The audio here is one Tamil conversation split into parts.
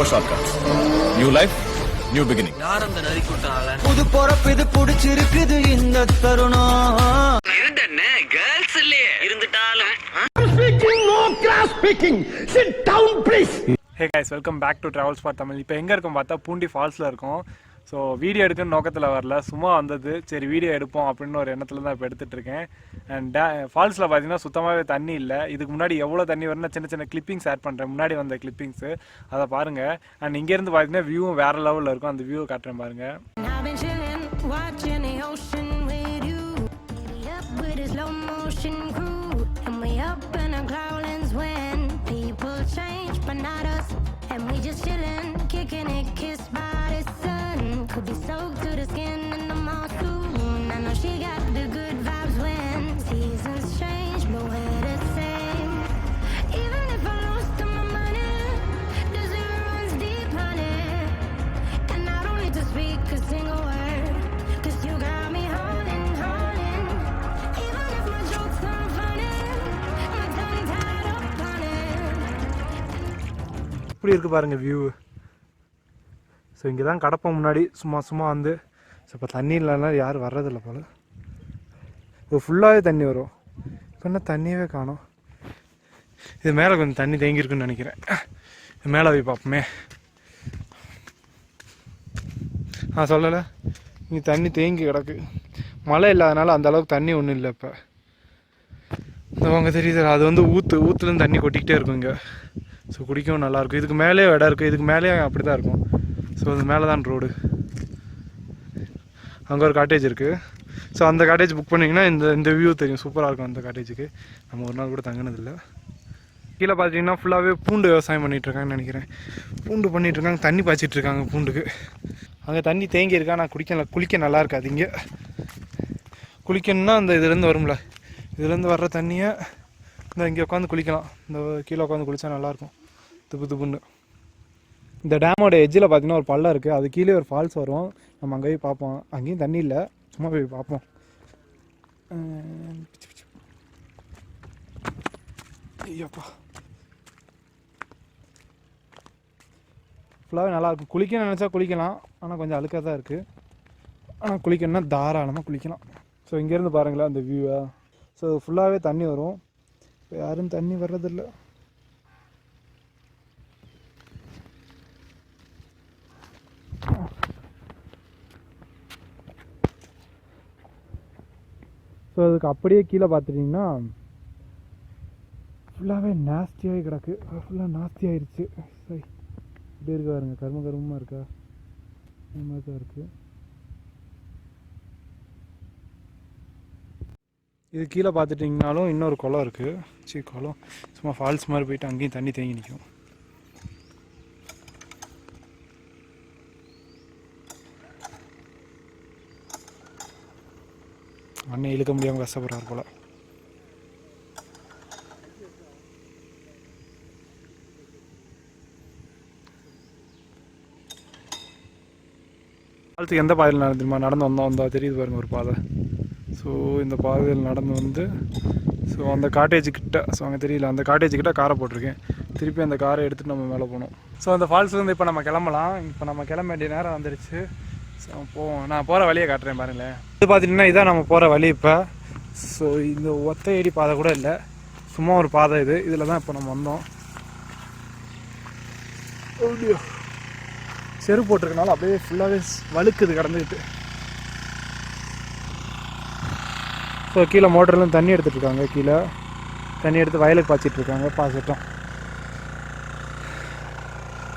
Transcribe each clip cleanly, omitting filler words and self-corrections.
more shortcuts. New life, new beginning. யார் அந்த நரி கூட்டாள புது பொறப்பு புடிச்சிருக்குது இந்த தருணம் இருந்தனே கேர்ள்ஸ் இல்லையே இருந்துட்டாலும் Hey guys, welcome back to Travels for Tamil. இப்போ எங்கே இருக்கோம் பார்த்தா பூண்டி ஃபால்ஸில் இருக்கோம். ஸோ வீடியோ எடுக்கணும்னு நோக்கத்தில் வரல, சும்மா வந்தது சரி வீடியோ எடுப்போம் அப்படின்னு ஒரு எண்ணத்தில் தான் இப்போ எடுத்துகிட்ருக்கேன். அண்ட் ஃபால்ஸில் பார்த்தீங்கன்னா சுத்தமாகவே தண்ணி இல்லை. இதுக்கு முன்னாடி எவ்வளோ தண்ணி வரும்னா சின்ன சின்ன கிளிப்பிங்ஸ் ஆட் பண்ணுறேன், முன்னாடி வந்த கிளிப்பிங்ஸு அதை பாருங்கள். அண்ட் இங்கேருந்து பார்த்தீங்கன்னா வியூவும் வேறு லெவலில் இருக்கும், அந்த வியூவை காட்டுறேன் பாருங்கள். And we just chillin', kicking it, kissed by the sun. Could be soaked to the skin in the mall soon. I know she got the good vibes when seasons change, but we're the same. Even if I lost all my money, the zero runs deep, honey. And I don't need to speak a single word, 'cause you got me holding, holding. Even if my jokes aren't funny, my tongue tied up on it. இப்படி இருக்குது பாருங்கள் வியூ. ஸோ இங்கே தான் கடப்போம் முன்னாடி சும்மா வந்து. ஸோ இப்போ தண்ணி இல்லைன்னா யாரும் வர்றதில்ல போல். இது ஃபுல்லாகவே தண்ணி வரும், இப்போ என்ன தண்ணியவே காணும். இது மேலே கொஞ்சம் தண்ணி தேங்கியிருக்குன்னு நினைக்கிறேன். இது மேலே போய் பார்ப்போமே. சொல்லலை, இங்கே தண்ணி தேங்கி கிடக்கு. மழை இல்லாதனால அந்த அளவுக்கு தண்ணி ஒன்றும் இல்லை. இப்போ இந்த அவங்க தெரியுது, அது வந்து ஊற்றுலேருந்து தண்ணி கொட்டிக்கிட்டே இருக்கும் இங்கே. ஸோ குடிக்கவும் நல்லாயிருக்கும். இதுக்கு மேலே இடம் இருக்குது, இதுக்கு மேலேயே அப்படி தான் இருக்கும். ஸோ அது மேலே தான் ரோடு. அங்கே ஒரு காட்டேஜ் இருக்குது. ஸோ அந்த காட்டேஜ் புக் பண்ணிங்கன்னா இந்த வியூ தெரியும், சூப்பராக இருக்கும் அந்த காட்டேஜுக்கு. நம்ம ஒரு நாள் கூட தங்கினதில்லை. கீழே பார்த்தீங்கன்னா ஃபுல்லாகவே பூண்டு விவசாயம் பண்ணிகிட்ருக்காங்கன்னு நினைக்கிறேன். பூண்டு பண்ணிகிட்ருக்காங்க, தண்ணி பாய்ச்சிட்ருக்காங்க பூண்டுக்கு. அங்கே தண்ணி தேங்கி இருக்கா, நான் குளிக்க நல்லா இருக்காது இங்கே. குளிக்கணுன்னா அந்த இதுலேருந்து வரும்ல, இதுலேருந்து வர்ற தண்ணியை இந்த இங்கே உட்காந்து குளிக்கலாம். இந்த கீழே உட்காந்து குளித்தா நல்லாயிருக்கும் துப்புன்னு. இந்த டேமோட எட்ஜில் பார்த்தீங்கன்னா ஒரு பள்ளம் இருக்குது, அது கீழே ஒரு ஃபால்ஸ் வரும். நம்ம அங்கே போய் பார்ப்போம். அங்கேயும் தண்ணி இல்லை, சும்மா போய் பார்ப்போம். ஐயோப்பா, ஃபுல்லாகவே நல்லாயிருக்கும். குளிக்க நினச்சா குளிக்கலாம், ஆனால் கொஞ்சம் அழுக்காக தான் இருக்குது. ஆனால் குளிக்கணும்னா தாராளமாக குளிக்கலாம். ஸோ இங்கேருந்து பாருங்களேன் அந்த வியூவை. ஸோ ஃபுல்லாகவே தண்ணி வரும், இப்போ யாரும் தண்ணி வர்றதில்லை. ஸோ அதுக்கு அப்படியே கீழே பார்த்துட்டிங்கன்னா ஃபுல்லாகவே நாஸ்தியாகி கிடக்கு. ஃபுல்லாக நாஸ்தி ஆயிடுச்சு. சரி இப்படி இருக்கா பாருங்க, கருமமாக இருக்கா, இந்த மாதிரி தான் இருக்குது. இது கீழே பார்த்துட்டிங்கனாலும் இன்னொரு குளம் இருக்குது. குளம் சும்மா ஃபால்ஸ் மாதிரி போயிட்டு அங்கேயும் தண்ணி தேங்கி நிற்கும். அண்ணன் இழுக்க முடியாமல் கஷ்டப்படுறாரு போல். ஃபால்ஸுக்கு எந்த பாதையில் நடந்து வந்தோம் தெரியுது பாருங்கள் ஒரு பாதை. ஸோ இந்த பாதையில் நடந்து வந்து ஸோ அந்த காட்டேஜுக்கிட்ட, ஸோ அங்கே தெரியல, அந்த காட்டேஜுக்கிட்ட காரை போட்டிருக்கேன். திருப்பி அந்த காரை எடுத்துகிட்டு நம்ம மேலே போகணும். ஸோ அந்த ஃபால்ஸ்லேருந்து இப்போ நம்ம கிளம்பலாம். இப்போ நம்ம கிளம்ப வேண்டிய நேரம் வந்துடுச்சு. ஸோ போவோம், நான் போகிற வழியை காட்டுறேன் பாருங்களேன். இது பார்த்திங்கன்னா இதான் நம்ம போகிற வழி இப்போ. ஸோ இந்த ஒத்தையடி பாதை கூட இல்லை, சும்மா ஒரு பாதை இது. இதில் தான் இப்போ நம்ம வந்தோம். செருப்பு போட்டிருக்கனால அப்படியே ஃபுல்லாகவே வழுக்குது கடந்துக்கிட்டு. ஸோ கீழே மோட்டர்லேருந்து தண்ணி எடுத்துகிட்ருக்காங்க, கீழே தண்ணி எடுத்து வயலுக்கு பாய்ச்சிட்ருக்காங்க பாசட்டம்.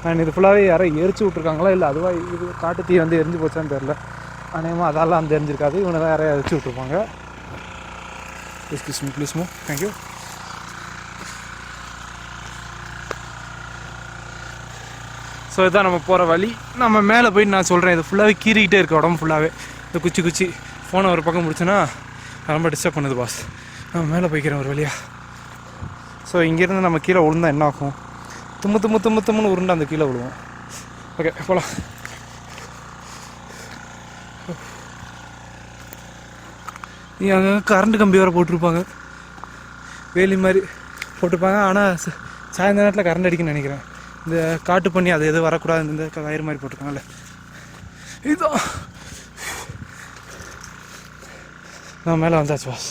அண்ட் இது ஃபுல்லாகவே யாரோ எரிச்சு விட்ருக்காங்களா, இல்லை அதுவாக இது காட்டு தீ வந்து எரிஞ்சு போச்சான்னு தெரில. அநேகமாக அதெல்லாம் வந்து எரிஞ்சிருக்காது, இவனை தான் யாரையும் எரிச்சு விட்ருப்பாங்க. Please move, thank you. ஸோ இதுதான் நம்ம போகிற வழி. நம்ம மேலே போயிட்டு நான் சொல்கிறேன். இது ஃபுல்லாகவே கீறிக்கிட்டே இருக்குது உடம்பு ஃபுல்லாகவே. இந்த குச்சி ஃபோனை ஒரு பக்கம் முடிச்சுன்னா ரொம்ப டிஸ்டர்ப் பண்ணுது பாஸ். நம்ம மேலே போய்க்கிறேன் ஒரு வழியாக. ஸோ இங்கேருந்து நம்ம கீழே விழுந்தா என்ன ஆகும், தும்முன்னு உருண்டு அந்த கீழே விழுவோம். ஓகே போகலாம். அங்கே கரண்ட் கம்பி வேறு போட்டிருப்பாங்க, வேலி மாதிரி போட்டிருப்பாங்க. ஆனால் சாயந்தர நேரத்தில் கரண்ட் அடிக்குன்னு நினைக்கிறேன். இந்த காட்டு பண்ணி அது எதுவும் வரக்கூடாது இந்த கயிறு மாதிரி போட்டிருக்காங்கல்ல இதுதான். நான் மேலே வந்தாச்சு பாஸ்.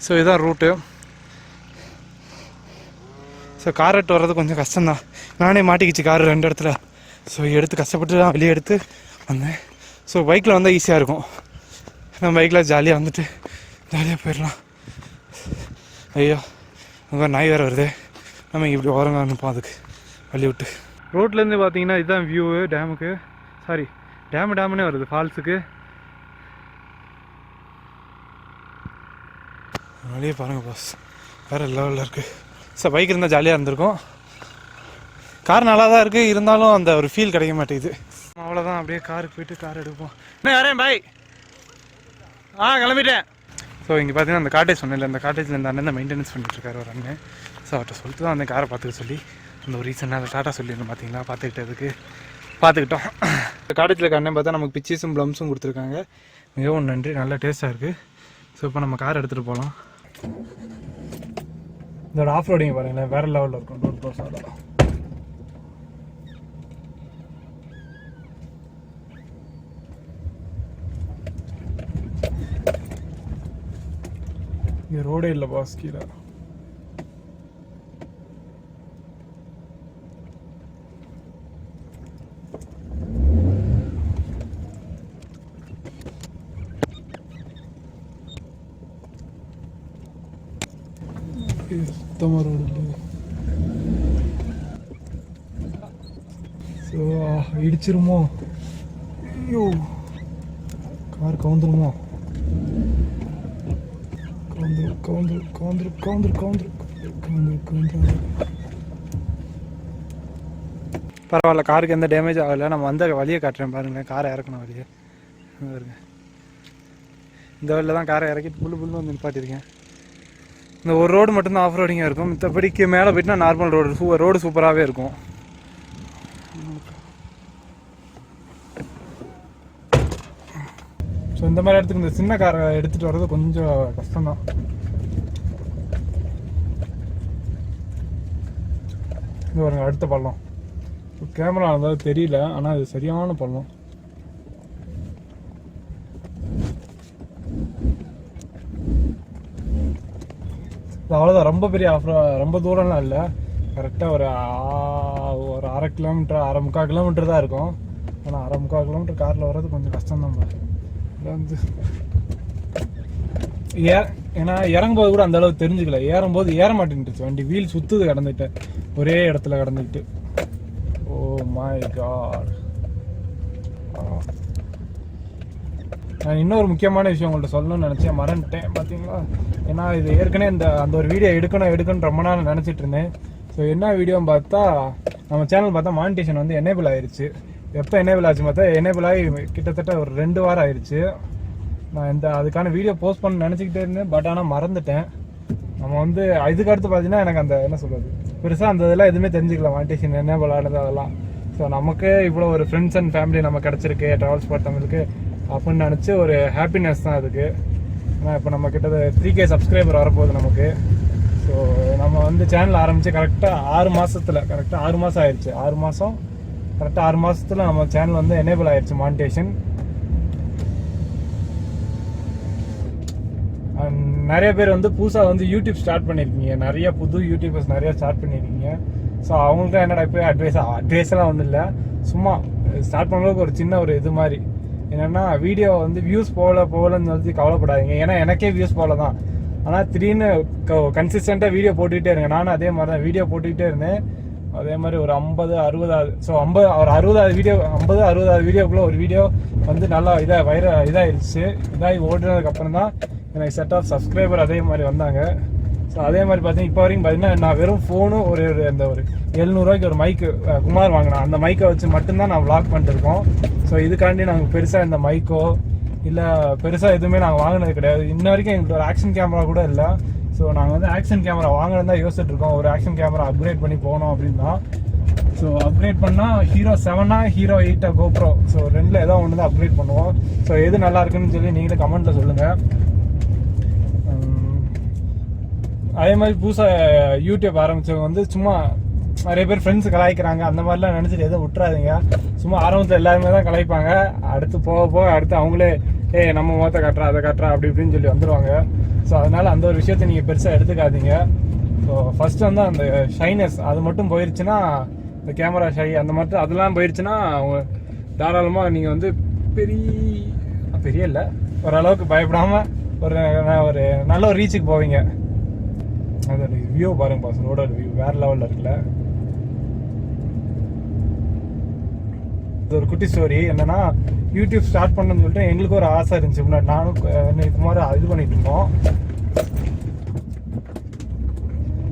ஸோ இதுதான் ரூட்டு. ஸோ கார் எடுத்து வர்றது கொஞ்சம் கஷ்டம்தான். நானே மாட்டிக்கிச்சு கார் 2 இடத்துல. ஸோ எடுத்து கஷ்டப்பட்டு தான் வெளியே எடுத்து வந்தேன். ஸோ பைக்கில் வந்தால் ஈஸியாக இருக்கும். நம்ம பைக்கில் ஜாலியாக வந்துட்டு ஜாலியாக போயிடலாம். ஐயோ அங்கே நாய் வேறு வருது. நம்ம இப்படி ஓரங்க அனுப்போம் அதுக்கு வழி விட்டு. ரோட்லேருந்து பார்த்தீங்கன்னா இதுதான் வியூ டேமுக்கு. சாரி டேமுன்னே வருது ஃபால்ஸுக்கு. வழியே பாருங்கள் பாஸ், வேறு லெவலில் இருக்குது. ஸோ பைக் இருந்தால் ஜாலியாக இருந்திருக்கும். கார் நல்லா தான் இருக்குது, இருந்தாலும் அந்த ஒரு ஃபீல் கிடைக்க மாட்டேங்குது. அவ்வளோதான், அப்படியே காருக்கு போய்ட்டு கார் எடுப்போம். என்ன வரேன் பாய். கிளம்பிட்டேன். ஸோ இங்கே பார்த்தீங்கன்னா அந்த காட்டேஜ் சொன்னேன், இந்த காட்டேஜில் இந்த அண்ணன் மெயின்டெனன்ஸ் பண்ணிட்டுருக்காரு ஒரு அண்ணன். ஸோ அவர்கிட்ட சொல்லிட்டு தான் அந்த காரை பார்த்துக்க சொல்லி அந்த ஒரு ரீசனாக அதை டாட்டா சொல்லியிருந்தோம். பார்த்தீங்களா, பார்த்துக்கிட்டோம். இந்த காட்டேஜில் இருக்க அண்ணன் பார்த்தா நமக்கு பிச்சீஸும் ப்ளம்ஸும் கொடுத்துருக்காங்க. மிகவும் நன்றி, நல்லா டேஸ்ட்டாக இருக்குது. ஸோ இப்போ நம்ம கார் எடுத்துகிட்டு போகலாம். இதோட ஆஃப் ரோடிங் பாருங்களேன், வேறு லெவலில் இருக்கும். ரோட் க்ளோஸ் ஆகலாம். இங்கே ரோடே இல்லை பாஸ், கீழே சுத்தமாக ரோடு இல்லை. ஸோ இடிச்சிருமோ, ஐயோ கார் கவுந்துருமோ. பரவாயில்ல, காருக்கு எந்த டேமேஜ் ஆகலை. நம்ம வந்த வழியை காட்டுறேன் பாருங்களேன். காரை இறக்கணும் வழியை பாருங்க. இந்த வழியில் தான் காரை இறக்கிட்டு புல்லு வந்து நிப்பாட்டிருக்கேன். இந்த ஒரு ரோடு மட்டும்தான் ஆஃப் ரோடிங்காக இருக்கும். மித்தபடிக்கு மேலே போயிட்டுனா நார்மல் ரோடு சூப்பராகவே இருக்கும். ஸோ இந்த மாதிரி இடத்துக்கு இந்த சின்ன காரை எடுத்துகிட்டு வர்றது கொஞ்சம் கஷ்டம்தான். இது பாருங்க அடுத்த பள்ளம். கேமரா இருந்தாலும் தெரியல, ஆனால் அது சரியான பள்ளம். அவ்வளோதான், ரொம்ப பெரிய ரொம்ப தூரம்லாம் இல்லை. கரெக்டாக ஒரு 1/2 கிலோமீட்டர் 3/4 கிலோமீட்டர் தான் இருக்கும். ஆனால் 3/4 கிலோமீட்டர் காரில் வர்றது கொஞ்சம் கஷ்டம்தான். இதில் வந்து ஏன்னா இறங்கும்போது கூட அந்த அளவுக்கு தெரிஞ்சுக்கல. ஏறும்போது ஏற மாட்டேன்ட்டுச்சு வண்டி. வீல் சுற்றுது கடந்துட்டு, ஒரே இடத்துல கடந்துக்கிட்டு. Oh my God. நான் இன்னொரு முக்கியமான விஷயம் உங்கள்கிட்ட சொல்லணும்னு நினச்சேன், மறந்துட்டேன். பார்த்தீங்களா, ஏன்னா இது ஏற்கனவே அந்த ஒரு வீடியோ எடுக்கணும் ரொம்ப நாள் நினச்சிட்டு இருந்தேன். ஸோ என்ன வீடியோன்னு பார்த்தா, நம்ம சேனல் பார்த்தா மானிட்டேஷன் வந்து எனேபிள் ஆயிடுச்சு. எப்போ எனேபிள் ஆச்சு பார்த்தா, எனேபிள் ஆகி கிட்டத்தட்ட ஒரு 2 வாரம் ஆயிடுச்சு. நான் அதுக்கான வீடியோ போஸ்ட் பண்ண நினச்சிக்கிட்டே இருந்தேன். பட் ஆனால் மறந்துட்டேன். நம்ம வந்து இதுக்கு அடுத்து பார்த்தீங்கன்னா எனக்கு அந்த என்ன சொல்கிறது, பெருசாக அந்த இதெல்லாம் எதுவுமே தெரிஞ்சுக்கல. மானிட்டேஷன் எனேபிள் ஆனது அதெல்லாம். ஸோ நமக்கு இவ்வளோ ஒரு ஃப்ரெண்ட்ஸ் அண்ட் ஃபேமிலி நம்ம கிடச்சிருக்கு ட்ராவல்ஸ் ஸ்பாட் தமிழுக்கு அப்படின்னு நினச்சி ஒரு ஹாப்பினஸ் தான் அதுக்கு. ஏன்னா இப்போ நம்ம கிட்டத்தட்ட 3K சப்ஸ்கிரைபர் வரப்போகுது நமக்கு. ஸோ நம்ம வந்து சேனல் ஆரம்பித்து கரெக்டாக 6 மாதத்தில் கரெக்டாக 6 மாதம் ஆயிடுச்சு. 6 மாதம் கரெக்டாக 6 மாதத்தில் நம்ம சேனல் வந்து எனேபிள் ஆயிடுச்சு மானிட்டேஷன். நிறைய பேர் வந்து புதுசாக வந்து யூடியூப் ஸ்டார்ட் பண்ணியிருக்கீங்க. நிறைய புது யூடியூபர்ஸ் நிறையா ஸ்டார்ட் பண்ணியிருக்கீங்க. ஸோ அவங்கள்ட்ட என்னடா இப்போ அட்வைஸெல்லாம் ஒன்றும் இல்லை, சும்மா ஸ்டார்ட் பண்ணுறதுக்கு ஒரு சின்ன ஒரு இது மாதிரி. என்னென்னா வீடியோ வந்து வியூஸ் போகலன்னு சொல்லி கவலைப்படாதீங்க. ஏன்னா எனக்கே வியூஸ் போகல தான். ஆனால் திடீர்னு கன்சிஸ்டண்ட்டாக வீடியோ போட்டுக்கிட்டே இருங்க. நானும் அதே மாதிரி தான் வீடியோ போட்டுக்கிட்டே இருந்தேன். அதே மாதிரி ஒரு 50-60 ஸோ 60 வீடியோ 50-60 வீடியோக்குள்ளே ஒரு வீடியோ வந்து நல்லா இதாகிடுச்சு. இதாகி ஓடுனதுக்கப்புறம் தான் எனக்கு செட் ஆஃப் சப்ஸ்கிரைபர் அதே மாதிரி வந்தாங்க. ஸோ அதே மாதிரி பார்த்தீங்கன்னா இப்போ வரைக்கும் பார்த்தீங்கன்னா நான் வெறும் ஃபோனும் ஒரு 700 ரூபாய்க்கு ஒரு மைக்கு குமார் வாங்கினேன். அந்த மைக்கை வச்சு மட்டும்தான் நான் விளாக் பண்ணிட்டுருக்கோம். ஸோ இதுக்காண்டி நாங்கள் பெருசாக இந்த மைக்கோ இல்லை பெருசாக எதுவுமே நாங்கள் வாங்கினது கிடையாது. இன்ன வரைக்கும் எங்களுக்கு ஒரு ஆக்ஷன் கேமரா கூட இல்லை. ஸோ நாங்கள் வந்து ஆக்ஷன் கேமரா வாங்கினது தான் யோசிச்சுட்டு இருக்கோம். ஒரு ஆக்ஷன் கேமரா அப்கிரேட் பண்ணி போகணும் அப்படின்னா. ஸோ அப்கிரேட் பண்ணால் Hero 7 Hero 8 GoPro. ஸோ 2ல் ஏதோ ஒன்று தான் அப்கிரேட் பண்ணுவோம். ஸோ எது நல்லா இருக்குன்னு சொல்லி நீங்களே கமெண்ட்டில் சொல்லுங்கள். அதே மாதிரி புதுசாக யூடியூப் ஆரம்பித்தவங்க வந்து சும்மா நிறைய பேர் ஃப்ரெண்ட்ஸ் கலாய்க்கிறாங்க அந்த மாதிரிலாம் நினச்சிட்டு எதுவும் விட்டுறாதீங்க. சும்மா ஆரம்பத்தில் எல்லாருமே தான் கலாய்ப்பாங்க. அடுத்து போக போக அடுத்து அவங்களே நம்ம முகத்தை காட்டுறா அதை காட்டுறா அப்படி இப்படின்னு சொல்லி வந்துடுவாங்க. ஸோ அதனால் அந்த ஒரு விஷயத்தை நீங்கள் பெருசாக எடுத்துக்காதீங்க. ஸோ ஃபஸ்ட்டு வந்து அந்த ஷைனஸ் அது மட்டும் போயிடுச்சுன்னா, இந்த கேமரா ஷை அந்த மாதிரி அதெல்லாம் போயிடுச்சுன்னா தாராளமாக நீங்கள் வந்து பெரிய இல்லை ஓரளவுக்கு பயப்படாமல் ஒரு நல்ல ஒரு ரீச்சுக்கு போவீங்க. அதோட வியூ பாருங்க பாஸ், ரோடோட வியூ வேற லெவலில் இருக்குல்ல. இது ஒரு குட்டி ஸ்டோரி என்னன்னா, யூடியூப் ஸ்டார்ட் பண்ணணும்னு சொல்லிட்டு எங்களுக்கு ஒரு ஆசை இருந்துச்சு. முன்னாடி நானும் குமார் இது பண்ணிட்டு இருந்தோம்.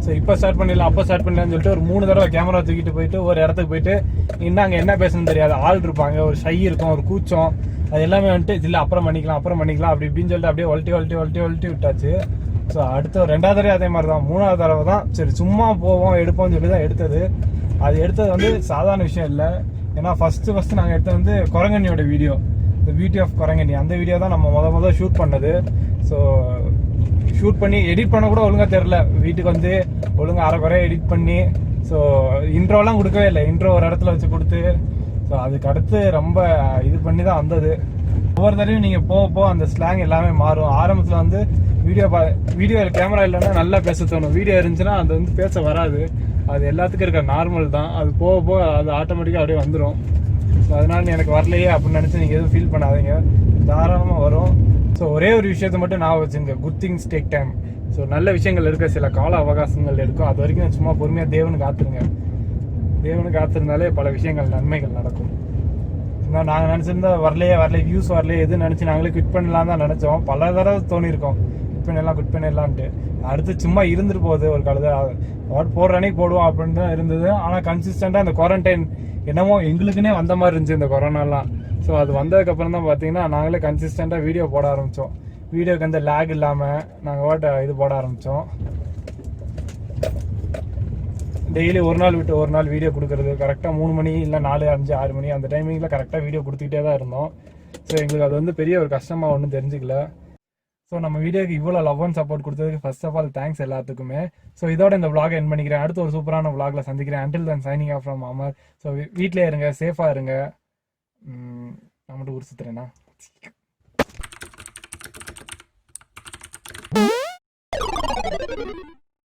ஸோ இப்போ ஸ்டார்ட் பண்ணிடலாம் அப்போ ஸ்டார்ட் பண்ணலாம்னு சொல்லிட்டு ஒரு 3 தடவை கேமரா தூக்கிட்டு போயிட்டு ஒரு இடத்துக்கு போயிட்டு அங்கே என்ன பேசணும்னு தெரியாது, ஆள் இருப்பாங்க, ஒரு ஷை இருக்கும், ஒரு கூச்சம், அது எல்லாமே வந்துட்டு இல்லை அப்புறம் பண்ணிக்கலாம் அப்படி இப்படின்னு சொல்லிட்டு அப்படியே ஒல்ட்டி விட்டாச்சு. ஸோ அடுத்த 2வது தடவை அதே மாதிரி தான். 3வது தடவை தான் சரி சும்மா போவோம் எடுப்போம்னு சொல்லி தான் எடுத்தது. அது எடுத்தது வந்து சாதாரண விஷயம் இல்லை. ஏன்னா ஃபஸ்ட்டு நாங்கள் எடுத்தது வந்து குரங்கண்ணியோட வீடியோ, த பியூட்டி ஆஃப் குரங்கண்ணி. அந்த வீடியோ தான் நம்ம முதல் ஷூட் பண்ணது. ஸோ ஷூட் பண்ணி எடிட் பண்ண கூட ஒழுங்காக தெரில. வீட்டுக்கு வந்து ஒழுங்காக அரைக்குறையாக எடிட் பண்ணி, ஸோ இன்ட்ரோலாம் கொடுக்கவே இல்லை. இன்ட்ரோ ஒரு இடத்துல வச்சு கொடுத்து, ஸோ அதுக்கு அடுத்து ரொம்ப இது பண்ணி தான் வந்தது. ஒவ்வொரு தடவையும் நீங்கள் போக அந்த ஸ்லாங் எல்லாமே மாறும். ஆரம்பத்தில் வந்து வீடியோ கேமரா இல்லைன்னா நல்லா பேச தோணும், வீடியோ இருந்துச்சுன்னா அது வந்து பேச வராது. அது எல்லாத்துக்கும் இருக்க நார்மல் தான். அது போக அது ஆட்டோமேட்டிக்காக அப்படியே வந்துடும். ஸோ அதனால எனக்கு வரலையே அப்படின்னு நினச்சி நீங்கள் எதுவும் ஃபீல் பண்ணாதீங்க, தாராளமாக வரும். ஸோ ஒரே ஒரு விஷயத்தை மட்டும் நான் வச்சுங்க, good things take time. So நல்ல விஷயங்கள் இருக்க சில கால அவகாசங்கள் இருக்கும். அது வரைக்கும் சும்மா பொறுமையாக தேவனுக்கு காத்துருங்க. தேவனுக்கு காத்திருந்தாலே பல விஷயங்கள் நன்மைகள் நடக்கும். நாங்கள் நினச்சிருந்தா வரலையே வியூஸ் வரலையே எது நினச்சி நாங்களே குவிட் பண்ணலாம் தான் நினச்சோம். பல தடவை தோணியிருக்கோம் குவிட் பண்ணிடலான்ட்டு. அடுத்து சும்மா இருந்துட்டு போகுது ஒரு காலத்தில் போடுற அன்னைக்கு போடுவோம் அப்படின்னு தான் இருந்தது. ஆனால் கன்சிஸ்டண்டாக இந்த குவாரண்டைன் என்னமோ எங்களுக்குன்னே வந்த மாதிரி இருந்துச்சு இந்த கொரோனாலாம். ஸோ அது வந்ததுக்கப்புறம் தான் பார்த்தீங்கன்னா நாங்களே கன்சிஸ்டண்டாக வீடியோ போட ஆரம்பித்தோம். வீடியோக்கு அந்த லேக் இல்லாமல் நாங்கள் இது போட ஆரம்பித்தோம். டெய்லி ஒரு நாள் விட்டு ஒரு நாள் வீடியோ கொடுக்குறது, கரெக்டாக 3 மணி இல்லை 4, 5, 6 மணி அந்த டைமிங்கில் கரெக்டாக வீடியோ கொடுத்துக்கிட்டே தான் இருந்தோம். ஸோ எங்களுக்கு அது வந்து பெரிய ஒரு கஷ்டமாக ஒன்றும் தெரிஞ்சுக்கல. ஸோ நம்ம வீடியோக்கு இவ்வளோ லவ் அண்ட் சப்போர்ட் கொடுத்ததுக்கு ஃபர்ஸ்ட் ஆஃப் ஆல் தேங்க்ஸ் எல்லாத்துக்குமே. ஸோ இதோட இந்த vlog எண்ட் பண்ணிக்கிறேன். அடுத்து ஒரு சூப்பரான vlogல சந்திக்கிறேன். Until then signing off from Amar. So வீட்டிலே இருங்க, சேஃபாக இருங்க. நான் மட்டும் ஊர் சுற்றுறேன்னா.